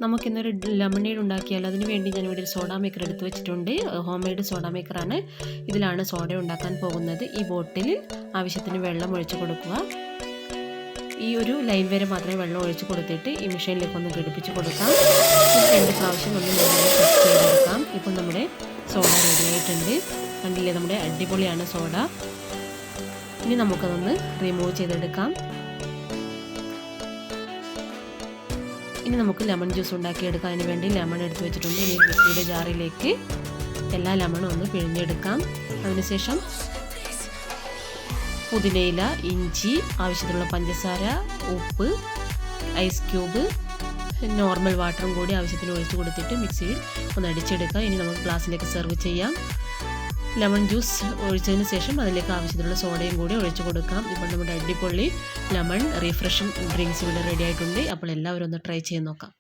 നമുക്കിന്നൊരു ലെമണേഡ് ഉണ്ടാക്കിയാൽ അതിന് വേണ്ടി ഞാനിവിടെ ഒരു സോഡ മേക്കർ എടുത്ത് വെച്ചിട്ടുണ്ട്. ഹോം മെയ്ഡ് സോഡ മേക്കറാണ്. ഇതിലാണ് സോഡ ഉണ്ടാക്കാൻ പോകുന്നത്. ഈ ബോട്ടിലിൽ ആവശ്യത്തിന് വെള്ളം ഒഴിച്ച് കൊടുക്കുക. ഈ ഒരു ലൈൻ വരെ മാത്രമേ വെള്ളം ഒഴിച്ച് കൊടുത്തിട്ട് ഈ മെഷീനിലേക്ക് ഒന്ന് ഘടിപ്പിച്ച് കൊടുക്കാം. 2 പ്രാവശ്യം ഒന്ന് പ്രസ് ചെയ്തെടുക്കാം. ഇപ്പോൾ നമ്മുടെ സോഡ റെഡി ആയിട്ടുണ്ട്. കണ്ടില്ലേ, നമ്മുടെ അടിപൊളിയാണ് സോഡ. ഇനി നമുക്കതൊന്ന് റിമൂവ് ചെയ്തെടുക്കാം. ഇനി നമുക്ക് ലെമൺ ജ്യൂസ് ഉണ്ടാക്കിയെടുക്കാം. അതിന് വേണ്ടി ലെമൺ എടുത്ത് വെച്ചിട്ടുണ്ട്. ഇനി മിക്സിയുടെ ജാറിലേക്ക് എല്ലാ ലെമണും ഒന്ന് പിഴിഞ്ഞെടുക്കാം. അതിനുശേഷം പുതിനയില, ഇഞ്ചി, ആവശ്യത്തിനുള്ള പഞ്ചസാര, ഉപ്പ്, ഐസ് ക്യൂബ്, നോർമൽ വാട്ടറും കൂടി ആവശ്യത്തിന് ഒഴിച്ച് കൊടുത്തിട്ട് മിക്സിയിൽ ഒന്ന് അടിച്ചെടുക്കാം. ഇനി നമുക്ക് ഗ്ലാസ്സിലേക്ക് സെർവ് ചെയ്യാം. ലെമൺ ജ്യൂസ് ഒഴിച്ചതിന് ശേഷം അതിലേക്ക് ആവശ്യത്തിനുള്ള സോഡയും കൂടി ഒഴിച്ച് കൊടുക്കാം. ഇപ്പോൾ നമ്മുടെ അടിപൊളി ലെമൺ റീഫ്രഷിംഗ് ഡ്രിങ്ക്സ് ഇവിടെ റെഡി ആയിട്ടുണ്ട്. അപ്പോൾ എല്ലാവരും ഒന്ന് ട്രൈ ചെയ്ത് നോക്കാം.